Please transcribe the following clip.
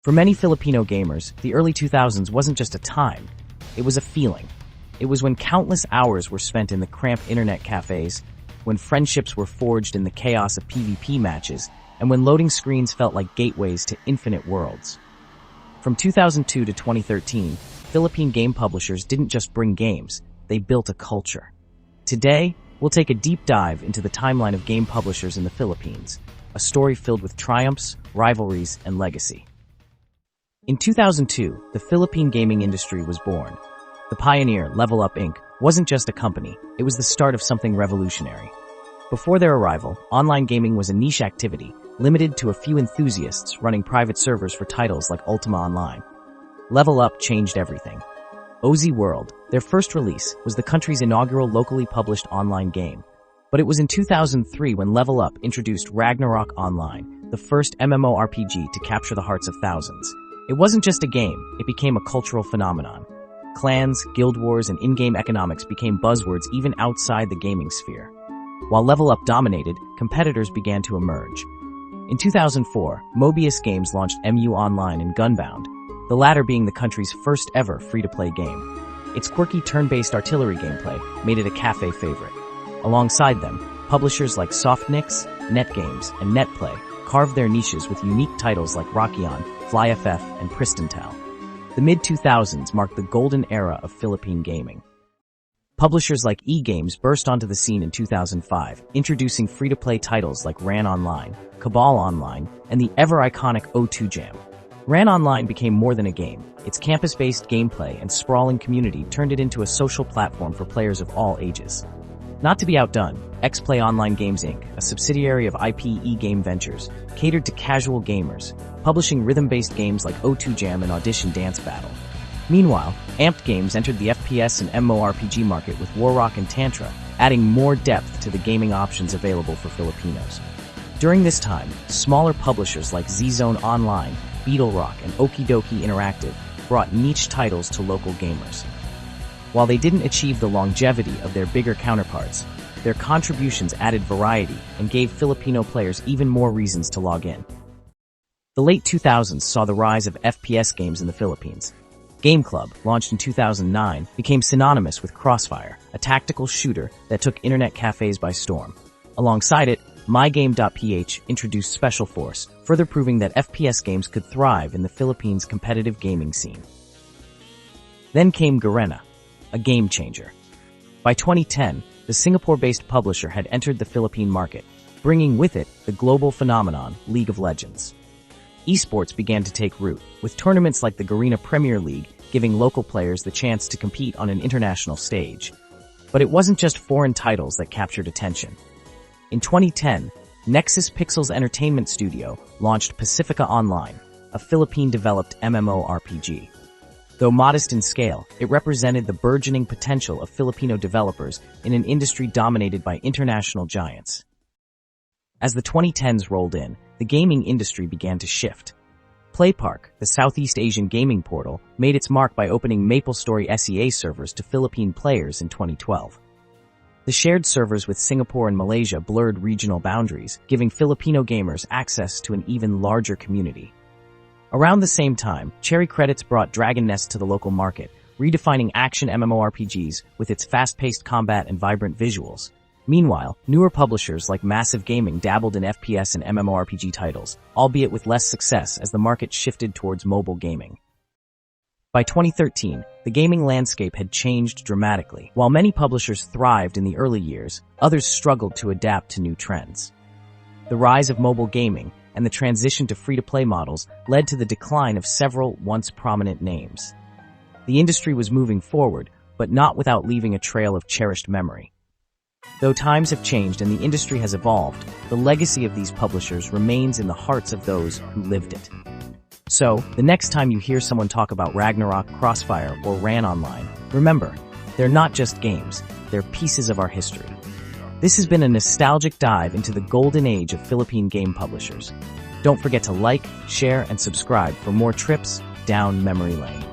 For many Filipino gamers, the early 2000s wasn't just a time, it was a feeling. It was when countless hours were spent in the cramped internet cafes, when friendships were forged in the chaos of PvP matches, and when loading screens felt like gateways to infinite worlds. From 2002 to 2013, Philippine game publishers didn't just bring games, they built a culture. Today, we'll take a deep dive into the timeline of game publishers in the Philippines, a story filled with triumphs, rivalries, and legacy. In 2002, the Philippine gaming industry was born. The pioneer, Level Up Inc., wasn't just a company, it was the start of something revolutionary. Before their arrival, online gaming was a niche activity, limited to a few enthusiasts running private servers for titles like Ultima Online. Level Up changed everything. OZ World, their first release, was the country's inaugural locally published online game. But it was in 2003 when Level Up introduced Ragnarok Online, the first MMORPG to capture the hearts of thousands. It wasn't just a game, it became a cultural phenomenon. Clans, guild wars, and in-game economics became buzzwords even outside the gaming sphere. While Level Up dominated, competitors began to emerge. In 2004, Mobius Games launched MU Online and Gunbound, the latter being the country's first ever free-to-play game. Its quirky turn-based artillery gameplay made it a cafe favorite. Alongside them, publishers like Softnix, NetGames, and NetPlay carved their niches with unique titles like Rockion, FlyFF, and Pristantal. The mid-2000s marked the golden era of Philippine gaming. Publishers like E-Games burst onto the scene in 2005, introducing free-to-play titles like RAN Online, Cabal Online, and the ever-iconic O2 Jam. RAN Online became more than a game. Its campus-based gameplay and sprawling community turned it into a social platform for players of all ages. Not to be outdone, XPlay Online Games Inc., a subsidiary of IP E-Game Ventures, catered to casual gamers, publishing rhythm-based games like O2 Jam and Audition Dance Battle. Meanwhile, Amped Games entered the FPS and MMORPG market with Warrock and Tantra, adding more depth to the gaming options available for Filipinos. During this time, smaller publishers like Z-Zone Online, Beetle Rock, and Okie Dokie Interactive brought niche titles to local gamers. While they didn't achieve the longevity of their bigger counterparts, their contributions added variety and gave Filipino players even more reasons to log in. The late 2000s saw the rise of FPS games in the Philippines. Game Club, launched in 2009, became synonymous with CrossFire, a tactical shooter that took internet cafes by storm. Alongside it, MyGame.ph introduced Special Force, further proving that FPS games could thrive in the Philippines' competitive gaming scene. Then came Garena, a game changer. By 2010, the Singapore-based publisher had entered the Philippine market, bringing with it the global phenomenon League of Legends. Esports began to take root, with tournaments like the Garena Premier League giving local players the chance to compete on an international stage. But it wasn't just foreign titles that captured attention. In 2010, Nexus Pixels Entertainment Studio launched Pacifica Online, a Philippine-developed MMORPG. Though modest in scale, it represented the burgeoning potential of Filipino developers in an industry dominated by international giants. As the 2010s rolled in, the gaming industry began to shift. PlayPark, the Southeast Asian gaming portal, made its mark by opening MapleStory SEA servers to Philippine players in 2012. The shared servers with Singapore and Malaysia blurred regional boundaries, giving Filipino gamers access to an even larger community. Around the same time, Cherry Credits brought Dragon Nest to the local market, redefining action MMORPGs with its fast-paced combat and vibrant visuals. Meanwhile, newer publishers like Massive Gaming dabbled in FPS and MMORPG titles, albeit with less success as the market shifted towards mobile gaming. By 2013, the gaming landscape had changed dramatically. While many publishers thrived in the early years, others struggled to adapt to new trends. The rise of mobile gaming and the transition to free-to-play models led to the decline of several once prominent names. The industry was moving forward, but not without leaving a trail of cherished memory. Though times have changed and the industry has evolved, the legacy of these publishers remains in the hearts of those who lived it. So, the next time you hear someone talk about Ragnarok, CrossFire, or RAN Online, remember, they're not just games, they're pieces of our history. This has been a nostalgic dive into the golden age of Philippine game publishers. Don't forget to like, share, and subscribe for more trips down memory lane.